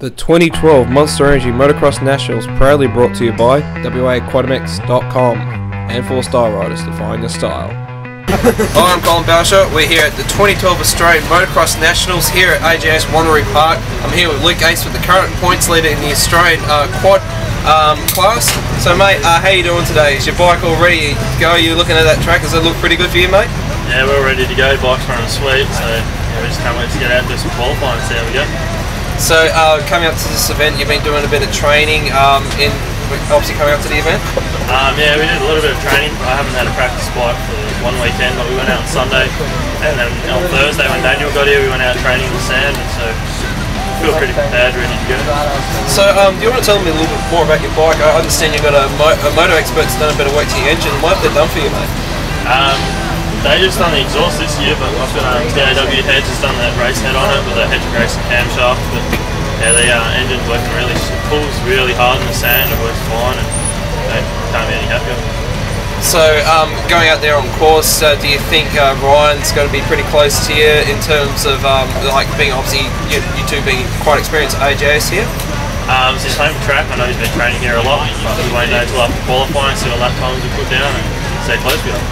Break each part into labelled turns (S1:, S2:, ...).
S1: The 2012 Monster Energy Motocross Nationals proudly brought to you by WAQuantumX.com and 4-Style Riders, define your style. Hi, I'm Colin Bowsher. We're here at the 2012 Australian Motocross Nationals here at AJS Wanneroo Park. I'm here with Luke Ace, with the current points leader in the Australian quad class. So mate, how you doing today? Is your bike all ready to go? Are you looking at that track? Does it look pretty good for you, mate?
S2: Yeah, we're ready to go. Bike's running sweet, so yeah, we just can't wait to get out there some qualifying and see how we go.
S1: So coming up to this event, you've been doing a bit of training obviously coming up to the event?
S2: Yeah, we did a little bit of training. I haven't had a practice bike for one weekend, but we went out on Sunday, and then on Thursday when Daniel got here, we went out training in the sand, and so I feel pretty prepared, ready to go.
S1: So do you want to tell me a little bit more about your bike? I understand you've got a moto expert's done a bit of work to your engine. What have they done for you, mate?
S2: They just done the exhaust this year, but I've got DAW Heads has done that race head on it with a hedge racing camshaft. But yeah, the engine's working really, pulls really hard in the sand, it works fine, and can't be any happier.
S1: So going out there on course, do you think Ryan's going to be pretty close to you in terms of like being obviously you two being quite experienced at AJS here?
S2: It's his home track. I know he's been training here a lot, but we won't know until after qualifying, see what lap times we put down and stay close with him.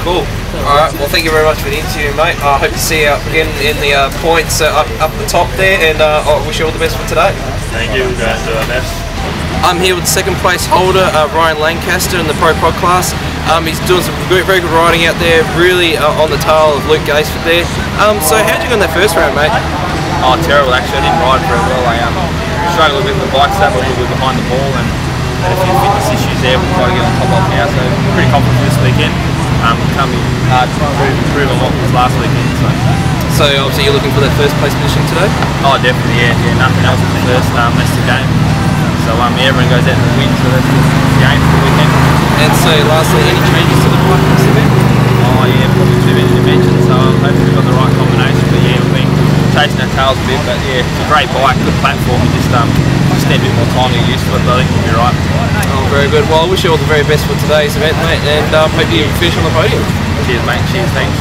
S1: Cool. Alright, well thank you very much for the interview, mate. I hope to see you again in the points up the top there, and I wish you all the best for today.
S2: Thank you, we'll go and do our best.
S1: I'm here with second place holder Ryan Lancaster in the Pro Pod class. He's doing some very good riding out there, really on the tail of Luke Gaisford there. So how'd you go in that first round, mate?
S3: Oh, terrible actually. I didn't ride very well. I struggled a bit with the bike setup, a little bit behind the ball, and had a few fitness issues there. We'll try to get on top of now, so pretty confident for this weekend. Can't be hard to improve on what was last weekend.
S1: So obviously you're looking for that first place position today?
S3: Oh, definitely, yeah. Nothing else in the first. That's the game. So everyone goes out to win, so that's the game for the weekend.
S1: And so lastly, any changes to the bike this event?
S3: Oh yeah, probably too many to mention, so hopefully we've got the right combination. But yeah, we've been chasing our tails a bit, but yeah, it's a great bike, good platform. We just need a bit more time to get used to it, but I think we'll be right.
S1: Oh, very good. Well, I wish you all the very best for today's event, mate, and hope you finish on the podium.
S3: Cheers, mate. Cheers, thanks.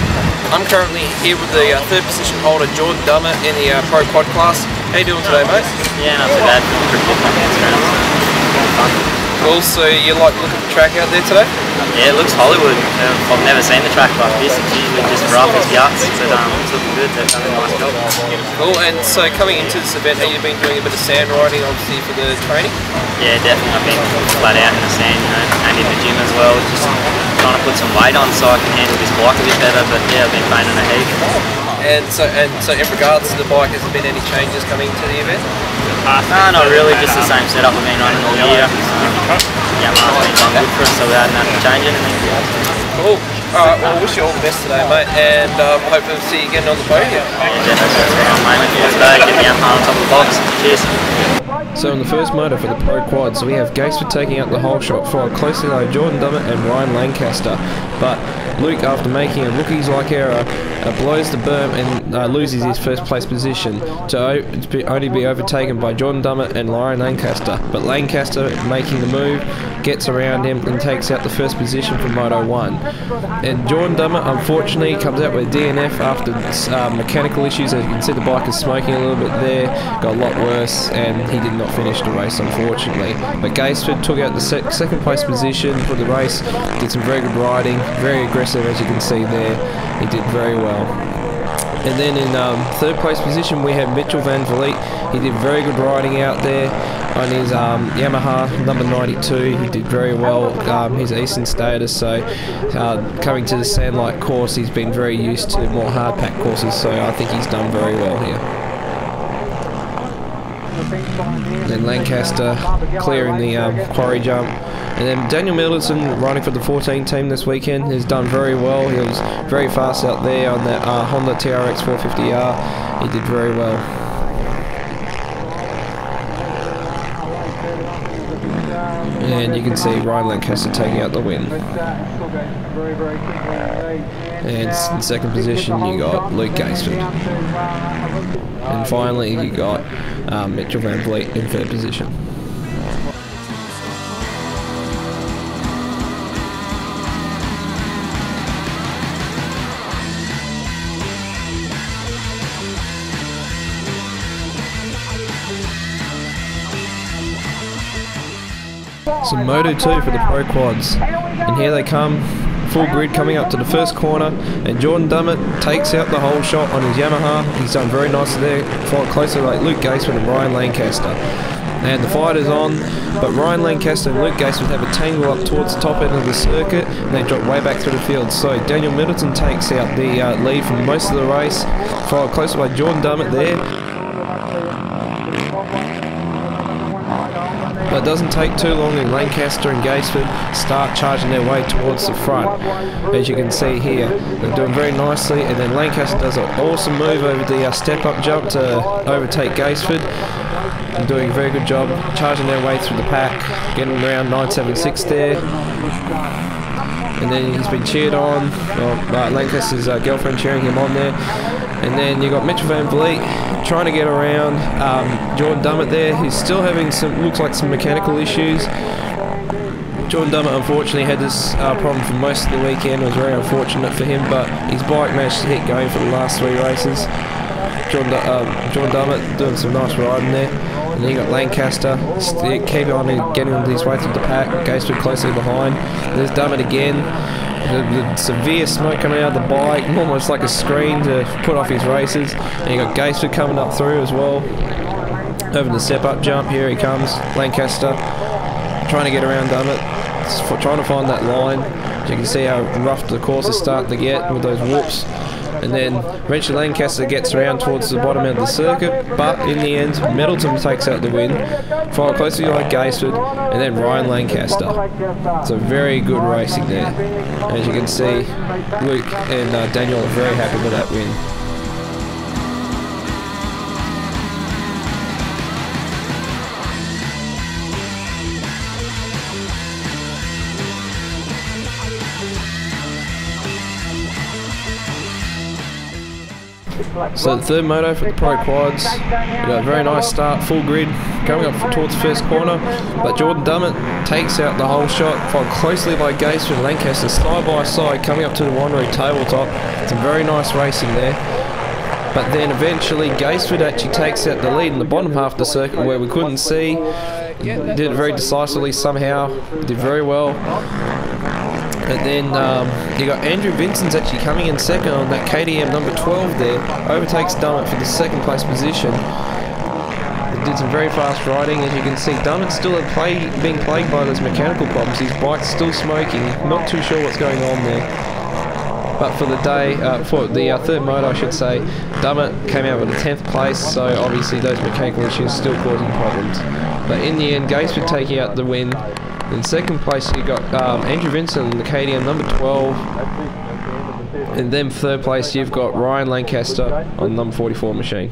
S1: I'm currently here with the third position holder, Jordan Dummer, in the Pro Quad class. How you doing today, mate?
S4: Yeah, not too bad. Pretty good against rounds. Fun.
S1: Cool. So you like to look at the track out there today?
S4: Yeah, it looks Hollywood. I've never seen the track like this. It's usually just rough as guts, but it's looking good. They've done a nice job.
S1: Cool. And so coming into this event, have you been doing a bit of sand riding, obviously, for the training?
S4: Yeah, definitely. I've been flat out in the sand, and in the gym as well. Just trying to put some weight on so I can handle this bike a bit better. But yeah, I've been training a heap.
S1: And so in regards to the bike, has there been any changes coming to the event?
S4: No, not really. Just the same setup I've been running all year. Yeah, Mark's been going good for us, so we hadn't had to change anything.
S1: Cool. Alright, well I wish you all the best today, mate, and hope to see you again on the podium.
S4: Yeah, definitely. That's what I'm aiming for today. Get me up on top of the box. Cheers.
S1: So in the first motor for the Pro Quads, we have Gaisford taking out the whole shot, followed closely by Jordan Dummer and Ryan Lancaster. But Luke, after making a rookies-like error, blows the berm and loses his first place position to only be overtaken by Jordan Dummer and Ryan Lancaster. But Lancaster, making the move, gets around him and takes out the first position for Moto 1. And Jordan Dummer, unfortunately, comes out with DNF after mechanical issues. As you can see, the bike is smoking a little bit there, got a lot worse, and he did not finish the race, unfortunately. But Gaisford took out the second place position for the race, did some very good riding, very aggressive as you can see there. He did very well. And then in third place position we have Mitchell Van Vliet. He did very good riding out there on his Yamaha number 92. He did very well. He's Eastern status, so coming to the sand-like course, he's been very used to more hard-pack courses, so I think he's done very well here. Then Lancaster clearing the quarry jump. And then Daniel Middleton, riding for the 14 team this weekend, has done very well. He was very fast out there on that Honda TRX 450R. He did very well. And you can see Ryan Lancaster taking out the win. And in second position you got Luke Gaisford. And finally you got Mitchell Van Vliet in third position. Some Moto 2 for the Pro Quads, and here they come, full grid coming up to the first corner, and Jordan Dummett takes out the whole shot on his Yamaha. He's done very nicely there, followed closely like Luke Gaisford and Ryan Lancaster. And the fight is on, but Ryan Lancaster and Luke Gaisford have a tangle up towards the top end of the circuit, and they drop way back through the field. So Daniel Middleton takes out the lead from most of the race, followed closely by Jordan Dummett there. But it doesn't take too long and Lancaster and Gaisford start charging their way towards the front. As you can see here, they're doing very nicely, and then Lancaster does an awesome move over the step-up jump to overtake Gaisford. And doing a very good job charging their way through the pack, getting around 976 there. And then he's been cheered on, Lancaster's girlfriend cheering him on there. And then you got Mitchell Van Vliet trying to get around Jordan Dummett there, who's still having looks like some mechanical issues. Jordan Dummett unfortunately had this problem for most of the weekend. It was very unfortunate for him, but his bike managed to get going for the last 3 races. Jordan Dummett doing some nice riding there. And then you got Lancaster keep on getting his way through the pack, Gaisford closely behind. There's Dummett again. The severe smoke coming out of the bike, almost like a screen to put off his races. And you got Gaisford coming up through as well. Over the step-up jump, here he comes, Lancaster, trying to get around Dummett, trying to find that line. As you can see how rough the course is starting to get with those whoops. And then eventually Lancaster gets around towards the bottom end of the circuit, but in the end Middleton takes out the win, followed closely by Gaisford, and then Ryan Lancaster. So very good racing there. As you can see, Luke and Daniel are very happy with that win. So the third moto for the Pro Quads, we got a very nice start, full grid, coming up towards the first corner, but Jordan Dummett takes out the whole shot, followed closely by Gaisford and Lancaster side by side, coming up to the Wanneroo tabletop. Some very nice racing there. But then eventually Gaisford actually takes out the lead in the bottom half of the circuit where we couldn't see. Did it very decisively somehow, did very well. But then you got Andrew Vincent's actually coming in second on that KTM number 12 there. Overtakes Dummett for the second place position. He did some very fast riding. As you can see, Dummett's still being plagued by those mechanical problems. His bike's still smoking. Not too sure what's going on there. But for the day, for the third moto I should say, Dummett came out with a 10th place, so obviously those mechanical issues still causing problems. But in the end, Gaisford taking out the win. In second place you got Andrew Vincent in the KTM number 12, and then third place you've got Ryan Lancaster on the number 44 machine.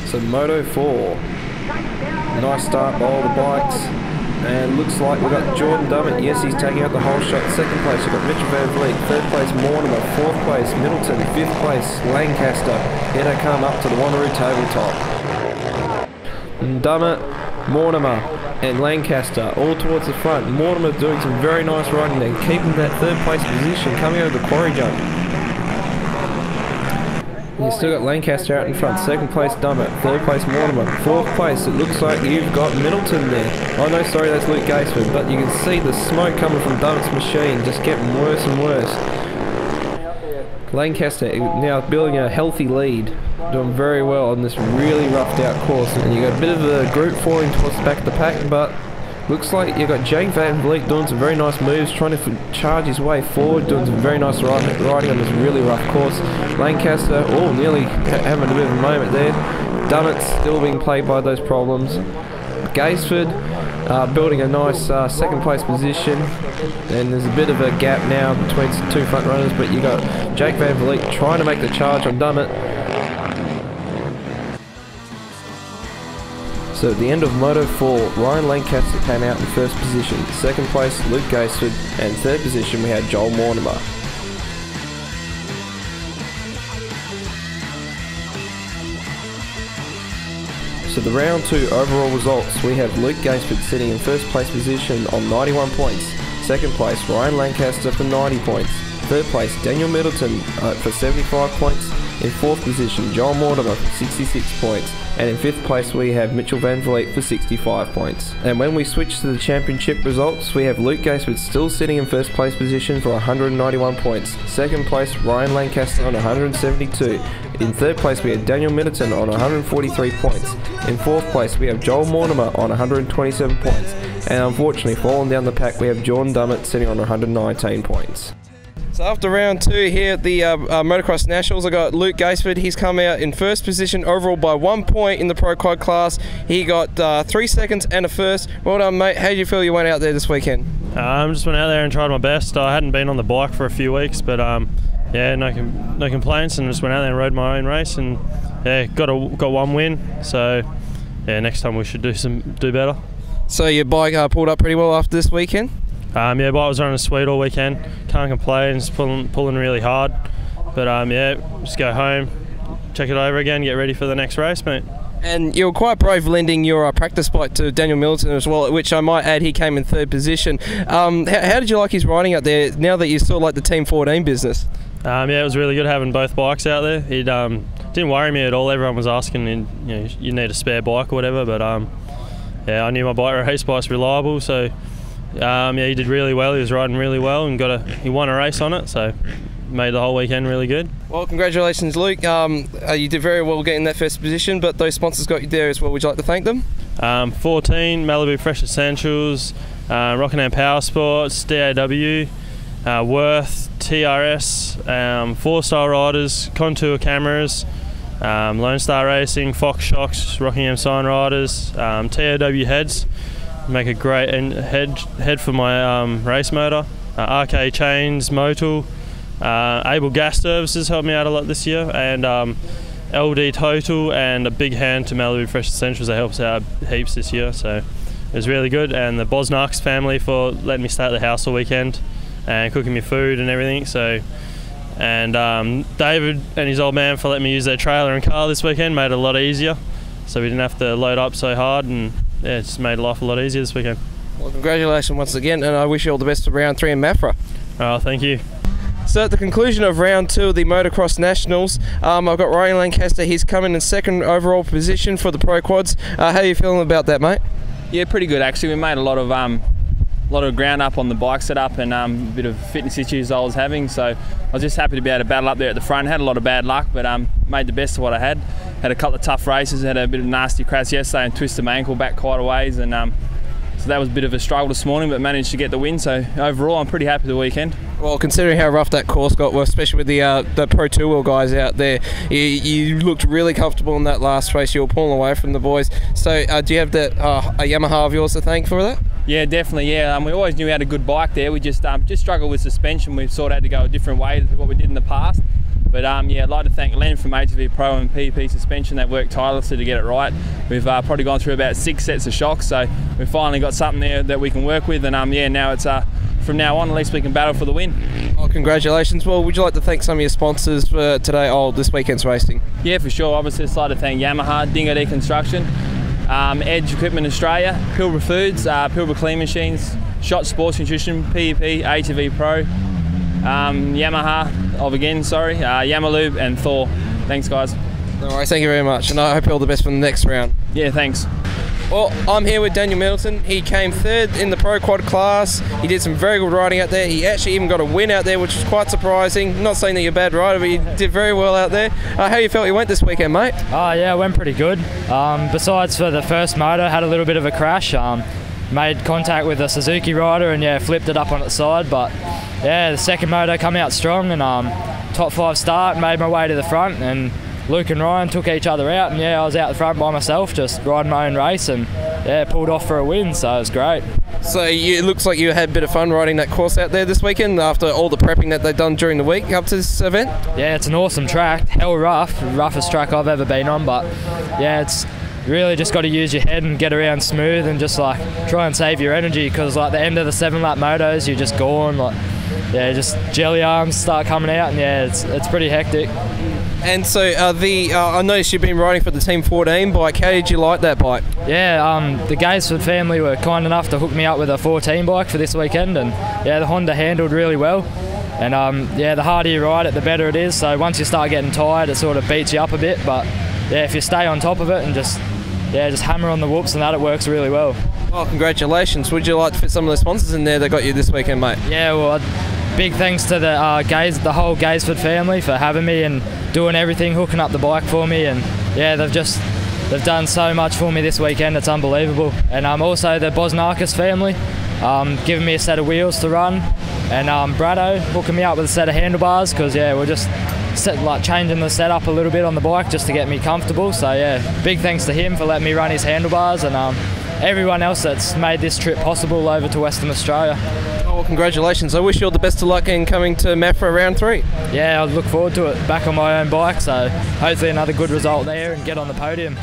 S1: So Moto 4, nice start by all the bikes. And looks like we've got Jordan Dummett, yes, he's taking out the whole shot. Second place, we've got Mitchell Van Vliet. Third place, Mortimer. Fourth place, Middleton. Fifth place, Lancaster. Here they come up to the Wanneroo tabletop. Dummett, Mortimer and Lancaster all towards the front. Mortimer doing some very nice riding there, keeping that third place position, coming over the quarry jump. You've still got Lancaster out in front, second place Dummett, third place Mortimer, fourth place it looks like you've got Middleton there. Oh no, sorry, that's Luke Gaisford, but you can see the smoke coming from Dummett's machine, just getting worse and worse. Lancaster now building a healthy lead, doing very well on this really roughed out course. And you got a bit of a group falling towards the back of the pack, but looks like you've got Jake Van Vliet doing some very nice moves, trying to charge his way forward, doing some very nice riding on this really rough course. Lancaster, oh, nearly having a bit of a moment there. Dummett's still being plagued by those problems. Gaisford building a nice second place position, and there's a bit of a gap now between the two front runners, but you got Jake Van Vliet trying to make the charge on Dummett. So at the end of Moto 4, Ryan Lancaster came out in first position, second place Luke Gaisford, and third position we had Joel Mortimer. So to the round 2 overall results. We have Luke Gaisford sitting in first place position on 91 points. Second place, Ryan Lancaster for 90 points. Third place, Daniel Middleton for 75 points. In fourth position, Joel Mortimer for 66 points. And in fifth place, we have Mitchell Van Vliet for 65 points. And when we switch to the championship results, we have Luke Gaisford still sitting in first place position for 191 points. Second place, Ryan Lancaster on 172. In third place, we have Daniel Middleton on 143 points. In fourth place, we have Joel Mortimer on 127 points. And unfortunately, falling down the pack, we have Jordan Dummett sitting on 119 points. So after round 2 here at the Motocross Nationals, I got Luke Gaisford. He's come out in first position overall by 1 point in the Pro Quad class. He got 3 seconds and a first. Well done, mate. How do you feel you went out there this weekend?
S2: Just went out there and tried my best. I hadn't been on the bike for a few weeks, but yeah, no complaints, and just went out there and rode my own race, and yeah, got 1 win. So yeah, next time we should do better.
S1: So your bike pulled up pretty well after this weekend?
S2: Yeah, bike was running sweet all weekend. Can't complain. Just pulling really hard. But yeah, just go home, check it over again, get ready for the next race, mate.
S1: And you were quite brave lending your practice bike to Daniel Middleton as well, which I might add he came in third position. How did you like his riding out there now that you saw like the Team 14 business?
S2: Yeah, it was really good having both bikes out there. It didn't worry me at all. Everyone was asking, you need a spare bike or whatever, but yeah, I knew my race bike's reliable, so yeah, he did really well. He was riding really well and he won a race on it, so made the whole weekend really good.
S1: Well, congratulations, Luke. You did very well getting that first position, but those sponsors got you there as well. Would you like to thank them?
S2: 14, Malibu Fresh Essentials, Rockingham Power Sports, DAW, Worth, TRS, 4-Star Riders, Contour Cameras, Lone Star Racing, Fox Shocks, Rockingham Sign Riders, TAW Heads, make a great head for my race motor, RK Chains, Motul, Able Gas Services helped me out a lot this year, and LD Total, and a big hand to Malibu Fresh Essentials that helps out heaps this year, so it was really good. And the Bosnarks family for letting me stay at the house all weekend and cooking me food and everything, so, and David and his old man for letting me use their trailer and car this weekend, made it a lot easier, so we didn't have to load up so hard, and yeah, it just made life a lot easier this weekend.
S1: Well, congratulations once again, and I wish you all the best for round 3 in Mafra.
S2: Oh, thank you.
S1: So at the conclusion of round 2 of the Motocross Nationals, I've got Ryan Lancaster. He's coming in second overall position for the Pro Quads. How are you feeling about that, mate?
S3: Yeah, pretty good actually. We made a lot of ground up on the bike setup, and a bit of fitness issues I was having, so I was just happy to be able to battle up there at the front. Had a lot of bad luck, but made the best of what I had. Had a couple of tough races, had a bit of a nasty crash yesterday and twisted my ankle back quite a ways, and so that was a bit of a struggle this morning, but managed to get the win, so overall I'm pretty happy with the weekend.
S1: Well, considering how rough that course got, well, especially with the Pro 2 wheel guys out there, you looked really comfortable in that last race. You were pulling away from the boys. So do you have that a Yamaha of yours to thank for that?
S3: Yeah, definitely. Yeah, we always knew we had a good bike there. We just struggled with suspension. We sort of had to go a different way to what we did in the past. But yeah, I'd like to thank Len from ATV Pro and PP Suspension. They worked tirelessly to get it right. We've probably gone through about 6 sets of shocks, so we've finally got something there that we can work with. And yeah, now it's from now on, at least we can battle for the win.
S1: Well, congratulations. Well, would you like to thank some of your sponsors for today, this weekend's racing?
S3: Yeah, for sure. Obviously, I'd like to thank Yamaha, Dingo Deconstruction, Edge Equipment Australia, Pilbara Foods, Pilbara Clean Machines, Shot Sports Nutrition, PEP, ATV Pro, Yamaha, Yamalube and Thor. Thanks, guys.
S1: No worries, thank you very much, and I hope you all the best for the next round.
S3: Yeah, thanks.
S1: Well, I'm here with Daniel Middleton. He came third in the Pro Quad class. He did some very good riding out there. He actually even got a win out there, which was quite surprising. Not saying that you're a bad rider, but you did very well out there. How you felt you went this weekend, mate?
S5: Oh yeah, it went pretty good. Besides for the first moto, had a little bit of a crash. Made contact with a Suzuki rider and yeah, flipped it up on its side. But yeah, the second moto come out strong and top 5 start, made my way to the front, and Luke and Ryan took each other out, and yeah, I was out the front by myself, just riding my own race, and yeah, pulled off for a win, so it was great.
S1: So it looks like you had a bit of fun riding that course out there this weekend after all the prepping that they've done during the week up to this event?
S5: Yeah, it's an awesome track, hell rough, roughest track I've ever been on, but yeah, it's really just got to use your head and get around smooth and just like try and save your energy, because like the end of the 7-lap motos, you're just gone, like yeah, just jelly arms start coming out, and yeah, it's pretty hectic.
S1: And so I noticed you've been riding for the Team 14 bike. How did you like that bike?
S5: Yeah, the Gaisford family were kind enough to hook me up with a 14 bike for this weekend, and yeah, the Honda handled really well. And yeah, the harder you ride it, the better it is. So once you start getting tired, it sort of beats you up a bit. But yeah, if you stay on top of it and just hammer on the whoops and that, it works really well.
S1: Well, congratulations. Would you like to fit some of the sponsors in there that got you this weekend, mate?
S5: Yeah, well, big thanks to the whole Gaisford family for having me and doing everything, hooking up the bike for me. And yeah, they've done so much for me this weekend. It's unbelievable. And also the Bosnakis family, giving me a set of wheels to run, and Brado hooking me up with a set of handlebars, because yeah, we're just changing the setup a little bit on the bike just to get me comfortable. So yeah, big thanks to him for letting me run his handlebars, and everyone else that's made this trip possible over to Western Australia.
S1: Oh, well, congratulations. I wish you all the best of luck in coming to Mafra round 3.
S5: Yeah, I look forward to it, back on my own bike, so hopefully another good result there and get on the podium.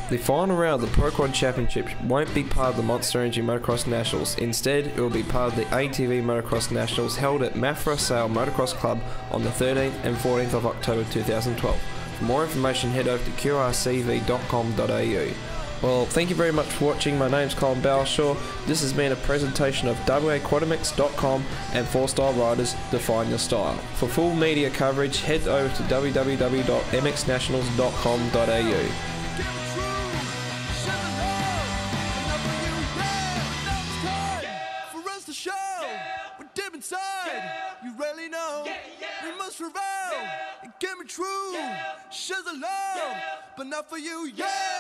S1: The final round of the Pro Quad Championship won't be part of the Monster Energy Motocross Nationals. Instead, it will be part of the ATV Motocross Nationals held at Mafra Sale Motocross Club on the 13th and 14th of October 2012. For more information, head over to qrcv.com.au. Well, thank you very much for watching. My name's Colin Balshaw. This has been a presentation of waquadamix.com and 4Style Riders Define Your Style. For full media coverage, head over to www.mxnationals.com.au.
S6: You really know we must reveal. It can be true. Shares a love, but not for you, yeah.